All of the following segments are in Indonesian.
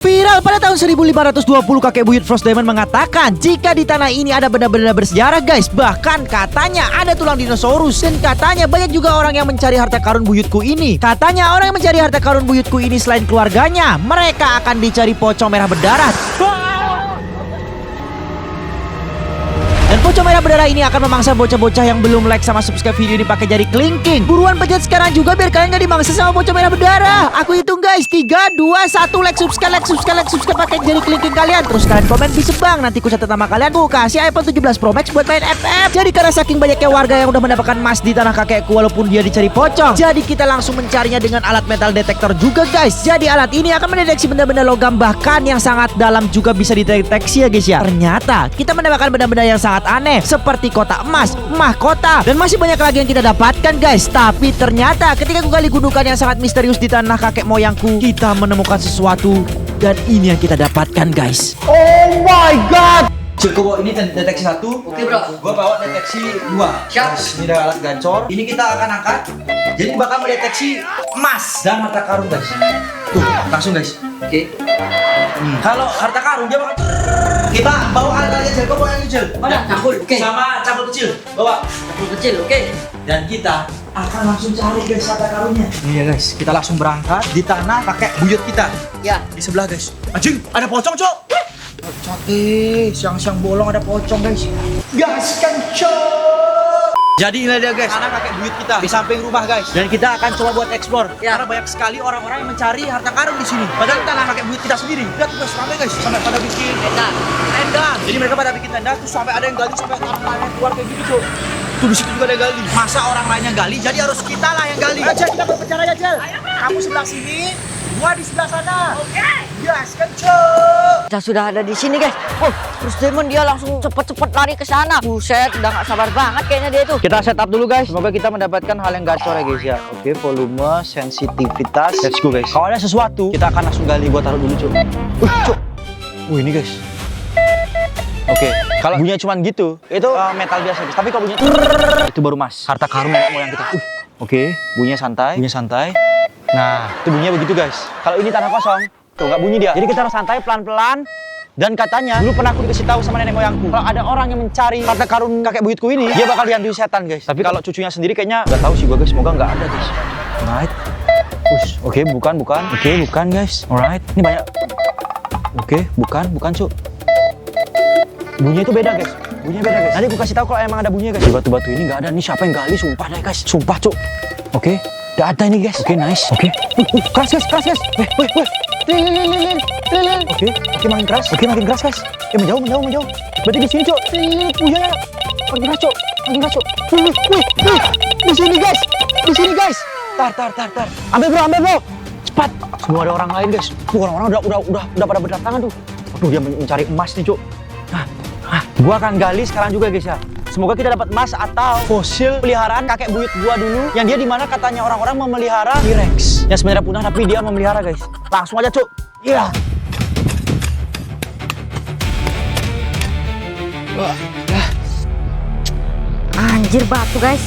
Viral pada tahun 1520, kakek buyut Frost Diamond mengatakan jika di tanah ini ada benda-benda bersejarah guys. Bahkan katanya ada tulang dinosaurus. Dan katanya banyak juga orang yang mencari harta karun buyutku ini. Katanya orang yang mencari harta karun buyutku ini selain keluarganya, mereka akan dicari pocong merah berdarah. Dan pocong merah berdarah ini akan memangsa bocah-bocah yang belum like sama subscribe video ini pakai jari kelingking. Buruan pencet sekarang juga biar kalian gak dimangsa sama pocong merah berdarah. Aku hitung guys, 3, 2, 1, like subscribe pakai jari kelingking kalian. Terus kalian komen bisa bang, nanti ku catat nama kalian, ku kasih iPhone 17 Pro Max buat main FF. Jadi karena saking banyaknya warga yang udah mendapatkan emas di tanah kakekku walaupun dia dicari pocong, jadi kita langsung mencarinya dengan alat metal detektor juga guys. Jadi alat ini akan mendeteksi benda-benda logam bahkan yang sangat dalam juga bisa dideteksi ya guys ya. Ternyata kita mendapatkan benda-benda yang sangat aneh seperti kotak emas, mahkota, dan masih banyak lagi yang kita dapatkan guys. Tapi ternyata ketika gue gali gundukan yang sangat misterius di tanah kakek moyangku, kita menemukan sesuatu dan ini yang kita dapatkan guys. Oh my god. Cek gue bawa ini deteksi 1. Oke bro. Gue bawa deteksi 2. Siap. Ini ada alat gancor. Ini kita akan angkat. Jadi bakal mendeteksi emas dan harta karun guys. Tuh langsung guys. Oke. Kalau harta karun dia bakal kita bawa alat gel. Gue bawa yang gel. Mana? Cangkul. Oke. Sama cangkul kecil. Bawa. Cangkul kecil. Oke. Dan kita akan langsung cari guys harta karunnya. Ini ya guys, kita langsung berangkat di tanah pakai buyut kita. Ya. Di sebelah guys. Anjing, ada pocong, Cok. Pocong, siang-siang bolong ada pocong guys. Gaskan, Cok. Jadi ini dia guys, tanah kakek buyut kita di samping rumah guys. Dan kita akan coba buat explore. Ya. Karena banyak sekali orang-orang yang mencari harta karun di sini. Padahal tanah kakek buyut kita sendiri. Lihat guys, ramai guys. Sampai pada bikin tenda. Jadi mereka pada bikin tenda terus sampai ada yang gali sampai tanahnya keluar kayak gitu, Cok. Tuh di situ juga ada yang gali. Masa orang lain yang gali, jadi harus kita lah yang gali. Aja kita berbicara ya, Jel. Kamu sebelah sini, gua di sebelah sana. Oke. Yes, kenceng. Kita sudah ada di sini guys. Oh, terus Demon dia langsung cepet-cepet lari ke sana. Buset, udah gak sabar banget kayaknya dia tuh. Kita setup dulu guys. Semoga kita mendapatkan hal yang gacor ya guys ya. Oke, volume, sensitivitas. Let's go guys. Kalau ada sesuatu, kita akan langsung gali. Gua taruh dulu, Cuk. Cuk. Ini guys. Oke, kalau bunyinya cuman gitu, itu metal biasa guys. Tapi kalau bunyinya itu baru emas. Harta karun nenek moyang kita. Oke, bunyinya santai. Nah, itu bunyinya begitu guys. Kalau ini tanah kosong, tuh nggak bunyi dia. Jadi kita harus santai pelan-pelan. Dan katanya dulu pernah aku dikasih tahu sama nenek moyangku, kalau ada orang yang mencari harta karun kakek buyutku ini, dia bakal dihantui setan guys. Tapi kalau cucunya sendiri kayaknya nggak tahu sih gua guys. Semoga nggak ada guys. Alright. Oke, bukan. Oke, bukan guys. Alright. Ini banyak. Oke, bukan Cuk. Bunyinya itu beda guys. Nanti aku kasih tahu kalau emang ada bunyinya guys. Di batu-batu ini nggak ada. Ini siapa yang gali? Sumpah deh guys. Sumpah Cuk. Oke, nggak ada ini guys. Oke, nice. Oke. Keras guys. Weh. Lilin. Oke, makin keras guys. Menjauh. Berarti di sini Cuk. Bunyinya makin keras Cuk. Wih. Di sini guys. Tar. Ambil bro. Cepat. Semua ada orang lain guys. Tuh orang-orang udah pada berdatangan tuh. Aduh, dia mencari emas nih Cuk. Gua akan gali sekarang juga guys ya. Semoga kita dapat emas atau fosil peliharaan kakek buyut gua dulu, yang dia dimana katanya orang-orang memelihara T-Rex yang sebenarnya punah tapi dia memelihara guys. Langsung aja Cuk. Iya. Anjir batu guys.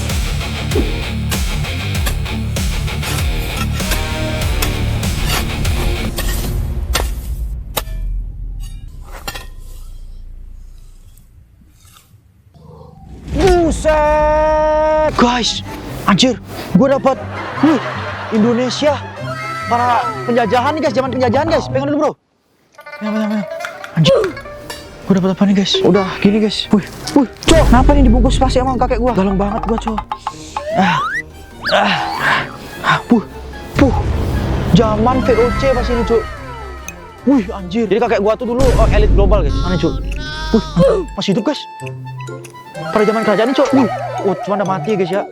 Buset. Guys, anjir, gue dapat Indonesia para penjajahan nih guys, zaman penjajahan guys. Pegang dulu bro. Pegang. Anjir, gue dapat apa nih guys? Udah gini guys. Wih, Cok, kenapa nih dibungkus plastik sama kakek gue? Galang banget gue Cok. Zaman VOC pas ini Cok. Wih anjir. Jadi kakek gue tuh dulu elit global guys. Mana Cok? Masih hidup guys. Pada zaman kerajaan ini Cok. Cuma udah mati guys ya.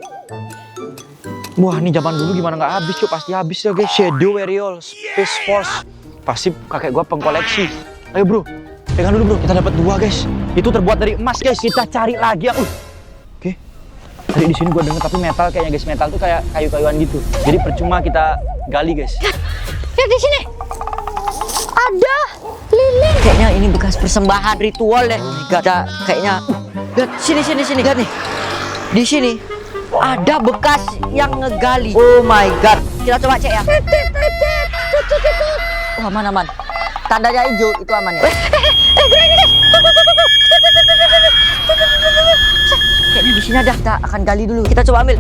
Wah, ini zaman dulu gimana nggak habis Cok? Pasti habis ya guys. Shadow Warrior, Space Force. Pasti kakek gua pengkoleksi. Ayo bro, pegang dulu bro. Kita dapat 2 guys. Itu terbuat dari emas guys. Kita cari lagi yang Oke. Tadi di sini gua denger tapi metal kayaknya guys. Metal tuh kayak kayu-kayuan gitu. Jadi percuma kita gali guys. Lihat di sini. Ada lilin. Kayaknya ini bekas persembahan ritual deh. Kayaknya. Lihat sini. Lihat nih. Di sini ada bekas yang ngegali. Oh my god. Kita coba cek ya. Wah, aman. tandanya hijau itu aman ya. Kayaknya di sini ada. Kita akan gali dulu. Kita coba ambil.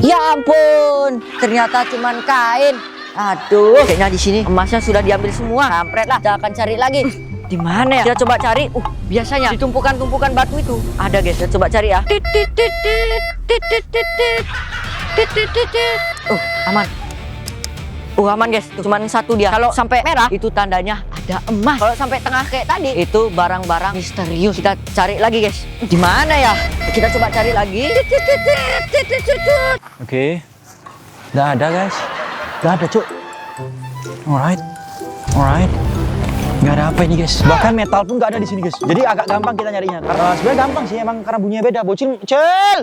Ya ampun, ternyata cuman kain. Aduh, kayaknya di sini emasnya sudah diambil semua. Kampret lah. Kita akan cari lagi. Di mana ya? Kita coba cari. Biasanya di tumpukan-tumpukan batu itu ada, guys. Kita coba cari ya. Aman. Aman guys. Cuman satu dia. Kalau sampai merah itu tandanya ada emas. Kalau sampai tengah kayak tadi itu barang-barang misterius. Kita cari lagi guys. Di mana ya? Kita coba cari lagi. Oke. Nggak ada guys. Nggak ada cuk. Alright. Nggak ada apa ini guys. Bahkan metal pun nggak ada di sini guys. Jadi agak gampang kita nyarinya. Karena sebenarnya gampang sih emang karena bunyinya beda. Bocil.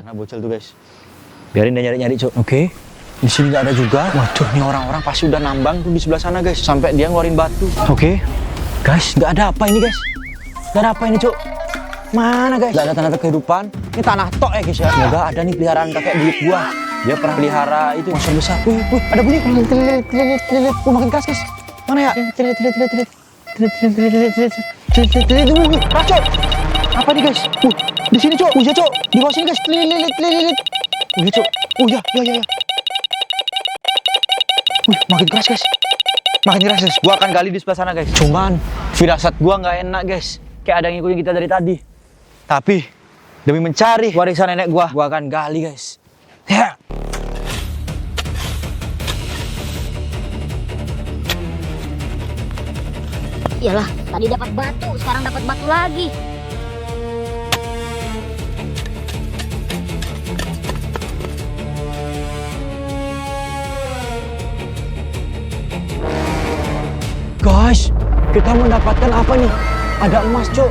Nah bocil tuh guys. Biarin dia nyari-nyari cuk. Oke. Di sini nggak ada juga. Waduh, nih orang-orang pasti udah nambang tuh di sebelah sana guys. Sampai dia ngeluarin batu. Oke. Guys, nggak ada apa ini guys. Nggak ada apa ini cuk. Mana guys? Nggak ada tanda kehidupan. Ini tanah tok ya guys ya. Semoga ada nih peliharaan kakek buyut gua. Dia pernah pelihara itu monster besar. Wih, ada bunyi. Telilit. Makin keras guys. Mana ya? Telilit. Cuk. Apa nih guys? Di sini cuk. Ya cuk. Di bawah sini guys. Telilit. Ya cuk. Ya. Makin keras guys. Gua akan gali di sebelah sana guys. Cuman firasat gua nggak enak guys. Kayak ada yang ngikutin kita dari tadi. Tapi demi mencari warisan nenek gua akan gali guys. Ya. Iyalah, tadi dapat batu, sekarang dapat batu lagi. Guys, kita mendapatkan apa nih? Ada emas, Cuk.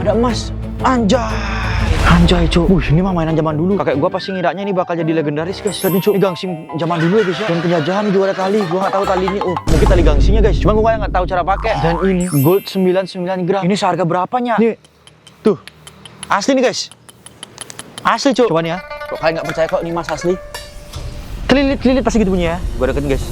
Ada emas. Anjay, Cuk. Ini mah mainan zaman dulu. Kakek gua pasti ngiranya ini bakal jadi legendaris, guys. Lihat nih, Cuk. Ini gangsing zaman dulu ya, guys ya. Dan penjajahan juga ada tali. Gua nggak tahu tali ini. Mungkin tali gangsinya, guys. Cuma gua nggak tahu cara pakai. Dan ini gold 99 gram. Ini seharga berapanya? Nih. Tuh. Asli nih, guys. Asli, Cuk. Coba nih ya. Kok kalian nggak percaya kok ini emas asli? Kelilit pasti gitu bunyinya ya. Gua deketin, guys.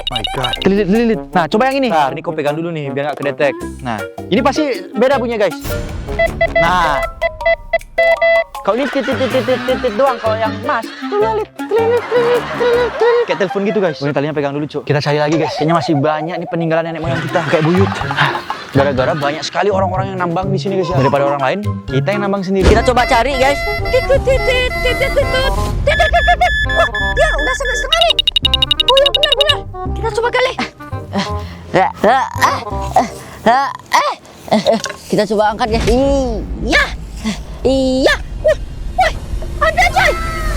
My God, kelilit. Nah, coba yang ini. Nah, ini kau pegang dulu nih, biar nggak kedetek. Nah, ini pasti beda bunyinya, guys. Nah, kalau ini titit doang, kalau yang emas, kelilit. Kayak telepon gitu, guys. Ini talinya pegang dulu, Cuk. Kita cari lagi, guys. Kayaknya masih banyak nih peninggalan nenek moyang kita, kayak buyut. Gara-gara banyak sekali orang-orang yang nambang di sini, guys. Daripada orang lain, kita yang nambang sendiri. Kita coba cari, guys. Wah, dia udah sampai setengah nih. Oh ya benar. Kita coba kali. Kita coba angkat, guys. Iya. Wih, ada coy.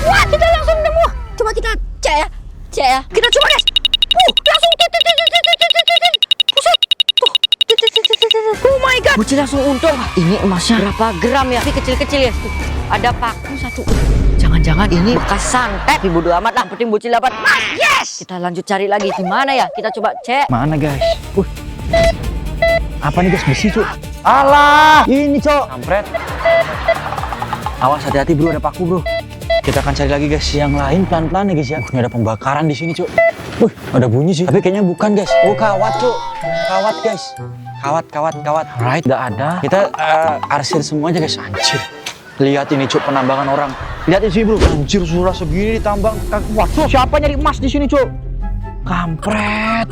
Wah, kita langsung nemu. Coba kita cek ya. Kita coba guys. Langsung Buset. Oh my god. Bocil langsung untung. Ini emasnya berapa gram ya? Tapi kecil-kecil ya. Tuh, ada paku satu. Jangan-jangan ini bekas santet. Bodo amat lah. Penting bocil dapat emas. Yes. Kita lanjut cari lagi. Di mana ya? Kita coba cek. Mana, guys? Apa nih, guys? Besi, Cuk. Alah, ini, Cuk. Kampret. Awas, hati-hati, bro. Ada paku, bro. Kita akan cari lagi, guys. Yang lain pelan-pelan nih, guys ya. Ini ada pembakaran di sini, Cuk. Ada bunyi sih. Tapi kayaknya bukan, guys. Oh, kawat, Cuk. Kawat, guys. Kawat. Right, nggak ada. Kita arsir semuanya, guys. Anjir. Lihat ini, Cuk, penambangan orang. Lihat di sini, bro. Anjir, surah segini ditambang. Waduh, siapa nyari emas di sini, Cuk? Kampret.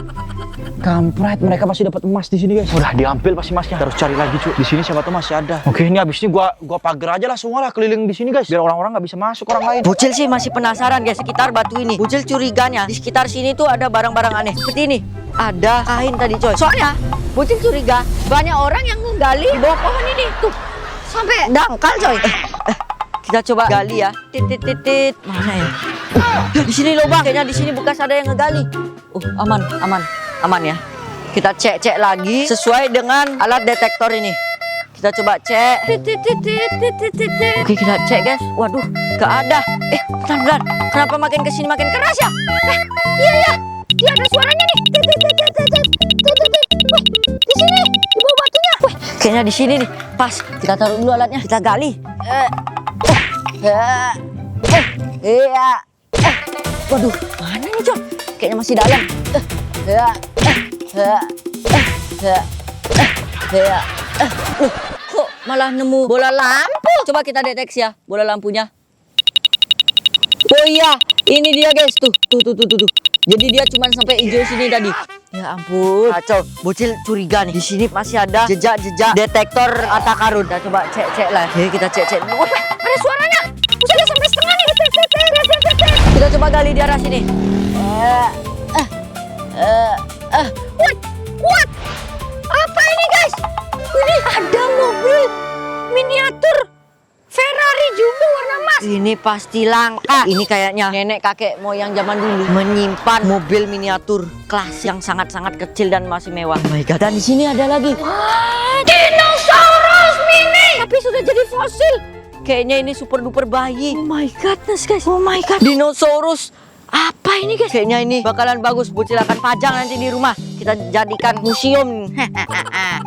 Mereka pasti dapat emas di sini, guys. Udah diambil pasti emasnya. Terus cari lagi, Cuk. Di sini siapa tahu masih ada. Oke, ini habis ini gua pagar aja lah semua lah keliling di sini, guys. Biar orang-orang nggak bisa masuk orang lain. Bocil sih masih penasaran, guys, sekitar batu ini. Bocil curiganya di sekitar sini tuh ada barang-barang aneh. Seperti ini. Ada kain tadi, coy. Soalnya Bocil curiga banyak orang yang menggali di bawah pohon ini. Tuh, sampai dangkal, coy. Kita coba gali ya. Titit. Mana ya? Di sini lubang. Kayaknya di sini bekas ada yang ngegali. Aman ya. Kita cek lagi sesuai dengan alat detektor ini. Kita coba cek. Oke, kita cek, guys. Waduh, gak ada. Bentar. Kenapa makin kesini makin keras ya? Iya. Iya ada suaranya nih. Wih, di sini, di bawah batunya. Wih, kayaknya di sini nih. Pas. Kita taruh dulu alatnya. Kita gali. Waduh, mana nih Cok? Kayaknya masih dalam. Loh, kok malah nemu bola lampu? Coba kita deteksi ya bola lampunya. Oh iya, ini dia guys. Tuh. Jadi dia cuma sampai hijau sini tadi. Ya ampun, kacau. Bocil curiga nih. Di sini masih ada jejak-jejak detektor harta karun. Kita coba cek lah. Oke, kita cek. Wah, ada suaranya. Udah sampai setengah nih. Kita coba gali di arah sini. What? Apa ini guys? Ini ada mobil miniatur Ferrari Jumbo warna emas. Ini pasti langka. Ini kayaknya nenek kakek moyang zaman dulu menyimpan mobil miniatur klasik yang sangat-sangat kecil dan masih mewah. Oh my god. Dan di sini ada lagi. Wah, dinosaurus mini. Tapi sudah jadi fosil. Kayaknya ini super duper bayi. Oh my godness guys. Oh my god. Dinosaurus. Apa ini guys? Kayaknya ini bakalan bagus. Bocil akan pajang nanti di rumah. Kita jadikan museum.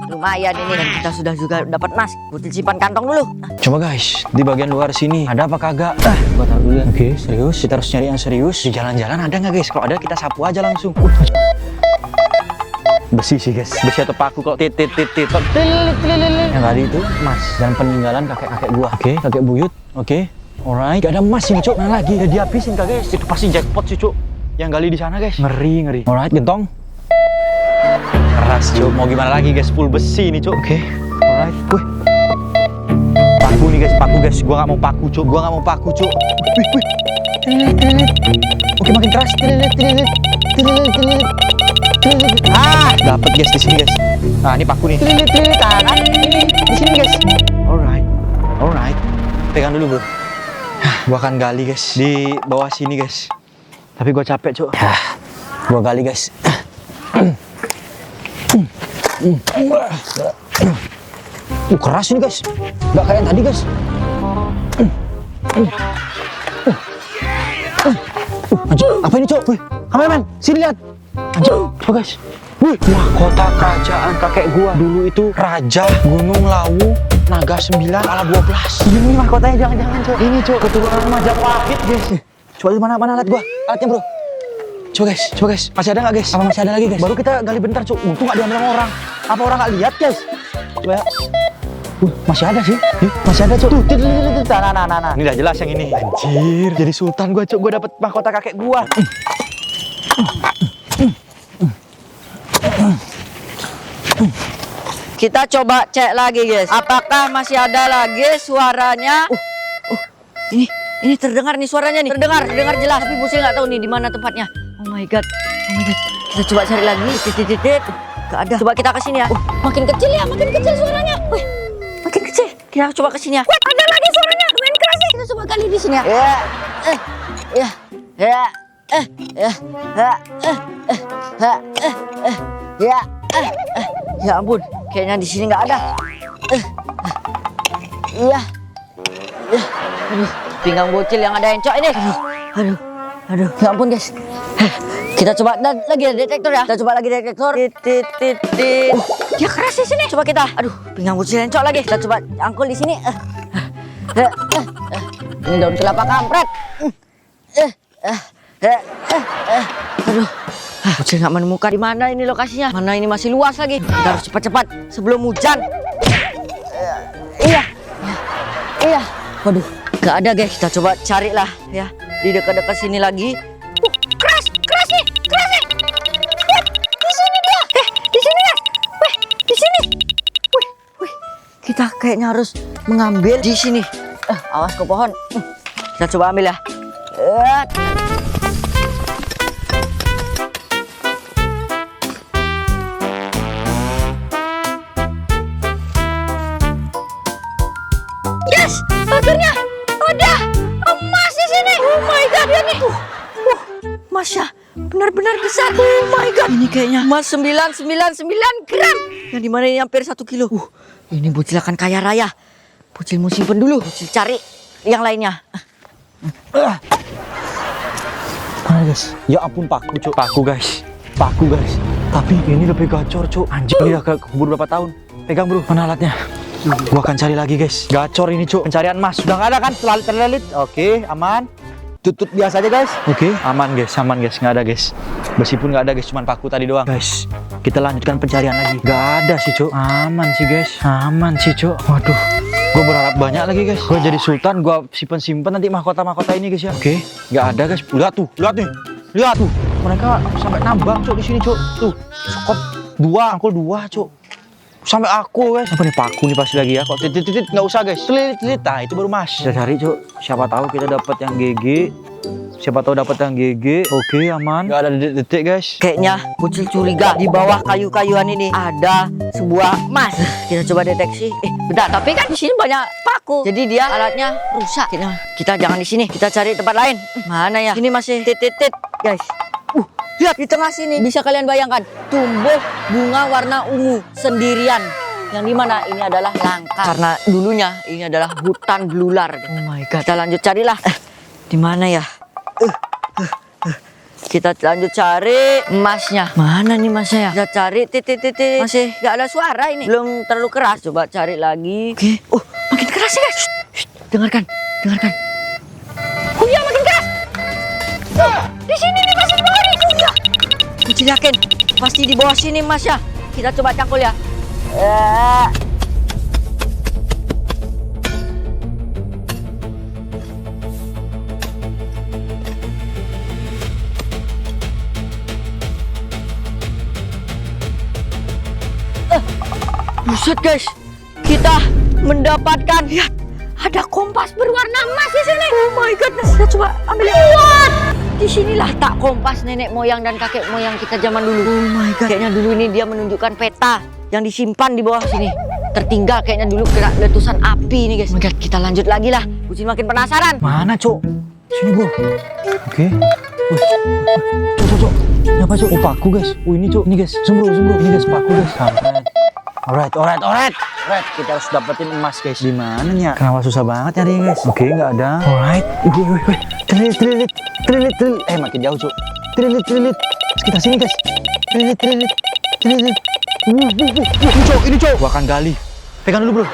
Lumayan ini. Dan kita sudah juga dapat emas. Bocil simpan kantong dulu. Coba guys, di bagian luar sini ada apa kagak? Gua taruh dulu ya. Oke, serius. Kita harus nyari yang serius. Di jalan-jalan ada nggak guys? Kalau ada kita sapu aja langsung. Besi sih guys, besi atau paku kok tit. Yang tadi itu emas dan peninggalan kakek-kakek gua. Oke, kakek buyut. Oke. Alright, gak ada emas ini cuk. Nah lagi, udah dihabisin kak guys. Itu pasti jackpot sih cuk. Yang gali di sana guys. Ngeri. Alright, gentong. Keras cuk. Mau gimana lagi guys? Full besi ini cuk. Oke. Alright. Wih. Paku nih guys, paku guys. Gua nggak mau paku cuk. Wih. Oke, makin keras. Dapat guys di sini guys. Nah ini paku nih. Tangan ini di sini guys. Alright. Pegang dulu bro. Gua akan gali guys di bawah sini guys. Tapi gua capek cuk. Gua gali guys. Keras ini guys. Gak kayak yang tadi guys. Anjir, apa ini cuk? Wih, kameramen, sini lihat. Anjir, coba guys. Wih, mahkota kerajaan kakek gua dulu itu Raja Gunung Lawu Naga 9 ala 12. Ini mahkotanya jangan-jangan cok. Ini cok keturunan Majapahit guys. Coba mana alat gua? Alatnya bro. Coba guys. Masih ada nggak guys? Apa masih ada lagi guys? Baru kita gali bentar cok. Untung nggak diambil orang. Apa orang nggak lihat guys? Coba ya. Masih ada sih. Masih ada cok. Tuh. Nah. Ini udah jelas yang ini. Anjir. Jadi sultan gua cok. Gua dapet mahkota kakek gua. Kita coba cek lagi guys. Apakah masih ada lagi suaranya? Ini terdengar nih suaranya nih. Terdengar jelas. Tapi Bocil nggak tahu nih di mana tempatnya. Oh my god. Kita coba cari lagi. Titit. Gak ada. Coba kita ke sini ya. Makin kecil suaranya. Wih, Makin kecil. Kita coba ke sini ya. wait, ada lagi suaranya. Main keras nih. Kita coba kali di sini ya. Ya ampun, kayaknya di sini nggak ada. Aduh, pinggang Bocil yang ada encok ini. Aduh, ya ampun guys. Kita coba lagi detektor ya. Kita coba lagi detektor. Titit. Dia keras di sini. Coba kita. Aduh, pinggang Bocil encok lagi. Kita coba angkul di sini. Ini daun kelapa kampret. Aduh, Bocil nggak menemukan di mana ini lokasinya. Mana ini masih luas lagi. Kita harus cepat-cepat sebelum hujan. Iya. Waduh, nggak ada guys. Kita coba cari lah ya di dekat-dekat sini lagi. Keras nih. Wih, di sini dia. Di sini ya. Wih, di sini. Wih, kita kayaknya harus mengambil di sini. Awas ke pohon. Kita coba ambil ya. Yes, akhirnya ada emas di sini. Oh my god, ya nih. Masya, benar-benar besar. Oh my god. Ini kayaknya emas 999 gram. Yang dimana ini hampir 1 kilo. Ini Bocil akan kaya raya. Bocil mau simpen dulu. Bocil cari yang lainnya. Mana guys? Ya ampun paku cuk. Paku guys. Tapi ini lebih gacor cuk. Anjir, ini udah keburu berapa tahun. Pegang bro, mana alatnya? Gua akan cari lagi guys. Gacor ini cuk. Pencarian emas sudah nggak ada kan? Terlalit. Oke, aman. tutut biasa aja guys. Oke, aman guys, nggak ada guys. Besi pun nggak ada guys, cuman paku tadi doang. Guys, kita lanjutkan pencarian lagi. Nggak ada sih cuk, aman sih guys, aman sih cuk. Waduh, gue berharap banyak lagi guys. Gue jadi sultan, gue simpen nanti mahkota ini guys ya. Oke, nggak ada guys. Lihat tuh, lihat tuh. Mereka sampai nambang cuk di sini cuk. Tuh, sekop dua, angkul dua cuk. Sampai aku guys. Apa nih paku nih pasti lagi ya. Kok titit nggak usah guys. Telit, nah itu baru mas. Kita cari cuk. Siapa tahu kita dapat yang GG. Oke, aman. Nggak ada detik guys. Kayaknya Bocil curiga di bawah kayu-kayuan ini ada sebuah emas. Kita coba deteksi. Bentar, tapi kan di sini banyak paku. Jadi dia alatnya rusak. Kita jangan di sini. Kita cari tempat lain. Mana ya? Ini masih titit, guys. Lihat di tengah sini. Bisa kalian bayangkan tumbuh bunga warna ungu sendirian. Yang dimana ini adalah langka. Karena dulunya ini adalah hutan belular. Oh my god. Kita lanjut carilah. Di mana ya? Kita lanjut cari emasnya. Mana nih emasnya ya? Kita cari titit. Masih gak ada suara ini. Belum terlalu keras. Coba cari lagi. Oke. Oh, makin keras sih guys. Dengarkan. Oh iya, makin keras. Di sini nih, masih di bawah nih. Bocil yakin pasti di bawah sini emasnya. Kita coba cangkul ya. Buset guys, kita mendapatkan, lihat, ada kompas berwarna emas di sini. Oh my goodness, kita coba ambil. What? Di sinilah tak kompas nenek moyang dan kakek moyang kita zaman dulu. Oh my god, kayaknya dulu ini dia menunjukkan peta yang disimpan di bawah sini. Tertinggal kayaknya dulu kena letusan api nih guys. Oh my god, kita lanjut lagi lah. Bucin makin penasaran. Mana cok? Sini bro. Oke. Cok. Ini apa cok? Oh paku guys. Oh ini cok. Ini guys. Zoom bro. Ini guys paku guys. Alright. Kita harus dapetin emas guys. Di mana nih ya? Kenapa susah banget nyari guys? Oke, nggak ada. Alright. Trilit. Makin jauh cok. Trilit. Sekitar sini guys. Trilit. Ini cok. Gua akan gali. Pegang dulu bro.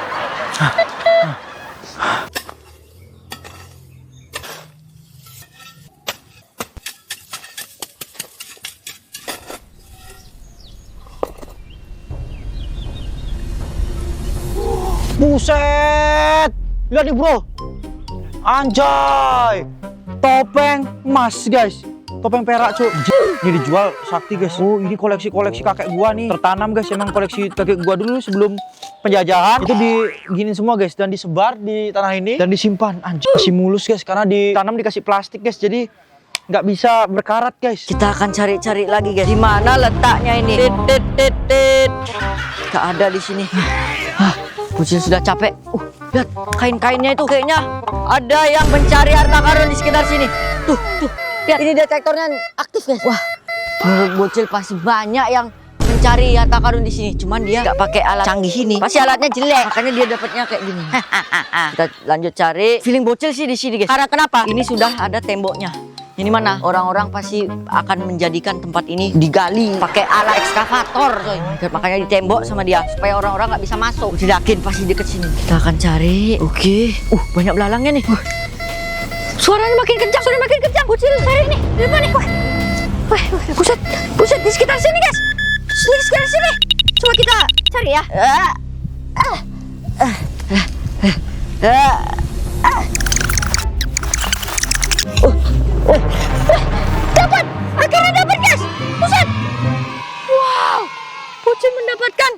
Buset, lihat nih bro, anjay, topeng emas guys, topeng perak cuk. Ini dijual sakti guys. Oh ini koleksi kakek gua nih, tertanam guys. Emang koleksi kakek gua dulu sebelum penjajahan itu diginin semua guys dan disebar di tanah ini dan disimpan. Anjay, masih mulus guys karena ditanam dikasih plastik guys, jadi nggak bisa berkarat guys. Kita akan cari lagi guys. Di mana letaknya ini? Tit. Gak ada di sini. Bucin sudah capek. Lihat kain-kainnya itu, kayaknya ada yang mencari harta karun di sekitar sini. Tuh. Lihat ini detektornya aktif guys. Wah, menurut Bocil pasti banyak yang mencari harta karun di sini. Cuman dia nggak pakai alat canggih ini. Pasti alatnya jelek, makanya dia dapatnya kayak gini. Kita lanjut cari. Feeling Bocil sih di sini guys. Karena kenapa? Ini sudah ada temboknya. Ini mana? Orang-orang pasti akan menjadikan tempat ini digali pakai alat ekskavator, coy. Makanya ditembok sama dia supaya orang-orang nggak bisa masuk. Tidak yakin pasti deket sini. Kita akan cari. Oke. Banyak belalangnya nih. Suaranya makin kencang. Bocil cari nih. Di depan nih. Wah, buset di sekitar sini guys. Di sekitar sini. Coba kita cari ya. Dapat! Akhirnya dapat guys! Buset! Wow! Bocil mendapatkan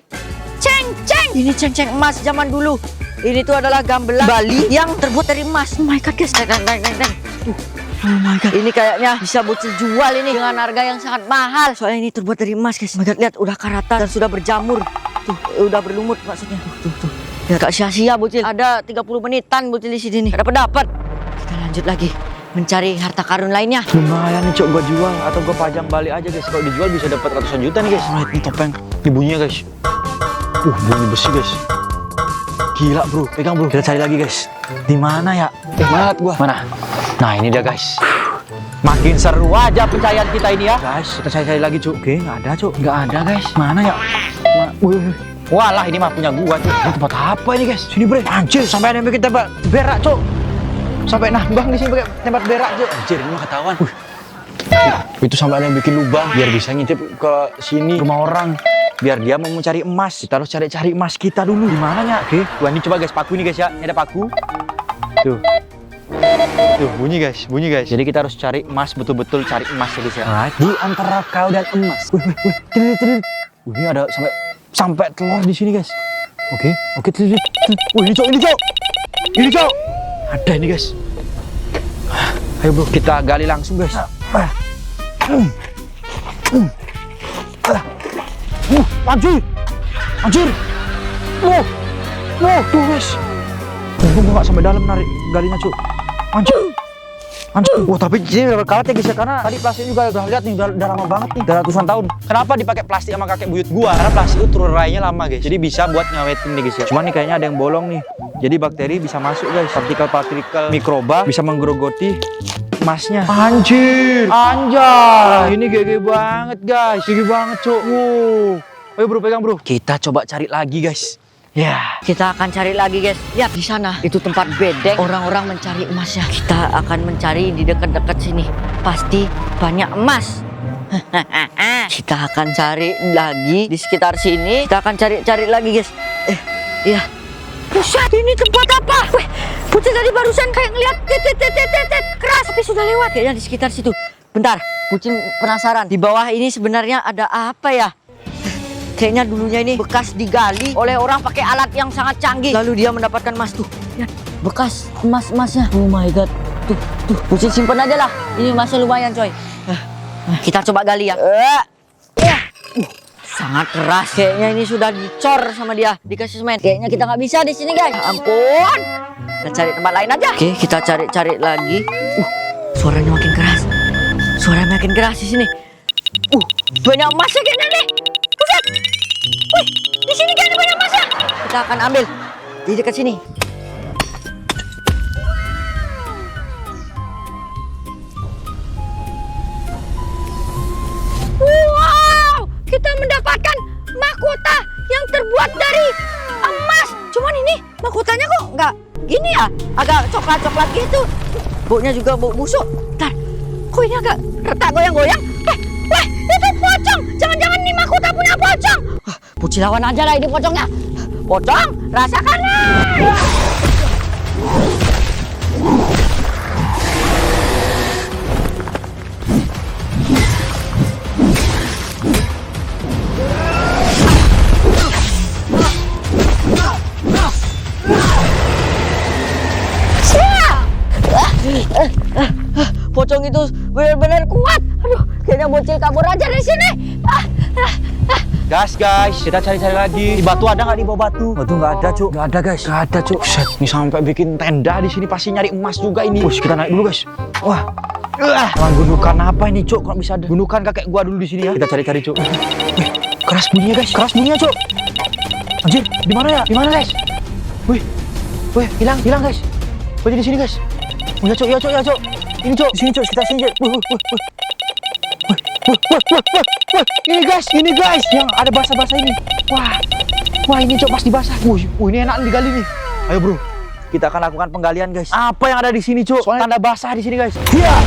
ceng-ceng! Ini ceng-ceng emas zaman dulu. Ini tuh adalah gamelan Bali yang terbuat dari emas. Oh my god guys, Oh my god, ini kayaknya bisa Bocil jual ini dengan harga yang sangat mahal. Soalnya ini terbuat dari emas guys. Oh my god, lihat udah karatan dan sudah berjamur. Tuh, udah berlumut maksudnya. Tuh. Ya gak sia-sia Bocil. Ada 30 menitan Bocil di sini nih. Dapat. Kita lanjut lagi mencari harta karun lainnya. Lumayan nih cok, gua jual atau gua pajang balik aja guys. Kalau dijual bisa dapat ratusan juta nih guys. Alright, ini topeng. Ini bunyinya guys. Bunyi besi guys. Gila bro, pegang bro. Kita cari lagi guys. Di mana ya? Mana gua? Mana? Nah ini dia guys. Makin seru aja pencarian kita ini ya. Guys, kita cari lagi cok. Oke, nggak ada cok. Nggak ada guys. Mana ya? Walah, ini mah punya gua cok. Ini tempat apa ini guys? Sini bre. Anjir, sampai ada yang bikin tembak berak cok. Sampai nambang di sini pakai tempat berak, Cuk. Anjir, ini mah ketahuan. Itu sampai ada yang bikin lubang biar bisa ngintip ke sini rumah orang. Biar dia mau mencari emas. Kita harus cari-cari emas kita dulu. Di mananya? Oke. Wah, ini coba guys, paku ini guys ya. Ini ada paku. Tuh. Tuh, bunyi guys. Jadi kita harus cari emas, betul-betul cari emas ya guys ya. Alright. Di antara kau dan emas. Wih. Ini ada sampai telur di sini guys. Oke. Wih, ini cok. Ada ini guys. Ayo bro, kita gali langsung guys. Anjir. Tuh guys. Tunggu nggak sampai dalam narik galinya cuk. Anjir. Wah tapi ini udah berkarat ya guys ya, karena tadi plastik juga udah lihat nih, udah lama banget nih, udah ratusan tahun. Kenapa dipakai plastik sama kakek buyut gua? Karena plastik itu terurainya lama guys, jadi bisa buat ngawetin nih guys ya. Cuman nih kayaknya ada yang bolong nih, jadi bakteri bisa masuk guys, partikel mikroba bisa menggerogoti emasnya. Anjir, anjay, ini GG banget guys, GG banget cuk. Ayo bro, pegang bro. Kita coba cari lagi guys. Ya, Kita akan cari lagi guys. Lihat di sana, itu tempat bedeng orang-orang mencari emasnya. Kita akan mencari di dekat-dekat sini. Pasti banyak emas. Kita akan cari lagi di sekitar sini. Kita akan cari lagi guys. Iya. Buset, ini tempat apa? Wih, Pucin tadi barusan kayak ngeliat tet keras, tapi sudah lewat. Kayaknya di sekitar situ. Bentar, Pucin penasaran. Di bawah ini sebenarnya ada apa ya? Kayaknya dulunya ini bekas digali oleh orang pakai alat yang sangat canggih. Lalu dia mendapatkan emas tuh. Lihat, bekas emasnya. Oh my god. Tuh. Pucin simpen aja lah. Ini emasnya lumayan coy. Kita coba gali ya. Sangat keras. Kayaknya ini sudah dicor sama dia. Dikasih semen. Kayaknya kita nggak bisa di sini guys. Ya ampun. Kita cari tempat lain aja. Oke, kita cari lagi. Suaranya makin keras. Suaranya makin keras di sini. Banyak emasnya kayaknya nih. Buset. Wih, di sini kayaknya banyak emasnya. Kita akan ambil di dekat sini. Wow, kita mendapatkan mahkota yang terbuat dari emas. Cuman ini mahkotanya kok nggak gini ya, agak coklat-coklat gitu. Baunya juga bau busuk. Bentar, kok ini agak retak goyang-goyang? Weh, itu pocong. Jangan-jangan ini mahkota punya pocong. Puci lawan aja lah ini pocongnya. Pocong, rasakanlah. Pocong itu benar-benar kuat. Aduh, kayaknya bocil kabur aja dari sini. guys, kita cari-cari lagi. Di batu ada nggak, di bawah batu? Batu nggak ada cuk. Nggak ada guys. Nggak ada cuk. Set, ini sampai bikin tenda di sini pasti nyari emas juga ini. Push, kita naik dulu guys. Wah. Gundukan apa ini cuk? Kok bisa ada? Gundukan kakek gua dulu di sini ya. Kita cari-cari cuk. Keras bunyinya guys. Keras bunyinya cuk. Anjir, di mana ya? Di mana guys? Wih, hilang guys. Wih, di sini guys. Ya cuk. Ini cuk, sini cuk, kita sini cuk. Ini guys, yang ada basah-basah ini. Wah ini cok pasti basah. Ini enak digali nih. Ayo bro, kita akan lakukan penggalian guys. Apa yang ada di sini cok? Soalnya tanda basah di sini guys. Iya.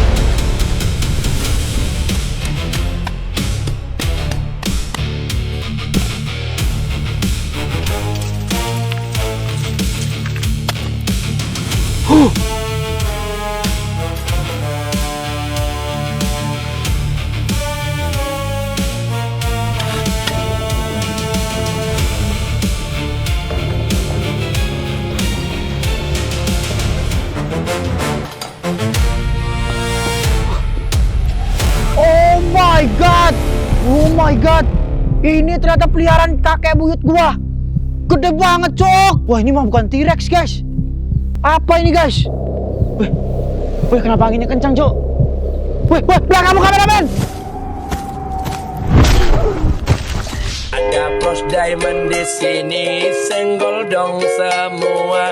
Oh my god, ini ternyata peliharaan kakek buyut gua. Gede banget cok. Wah ini mah bukan T-Rex guys. Apa ini guys? Wih kenapa anginnya kencang cok? Wih belakang kamu kameramen. Ada Pros Diamond di sini, senggol dong semua.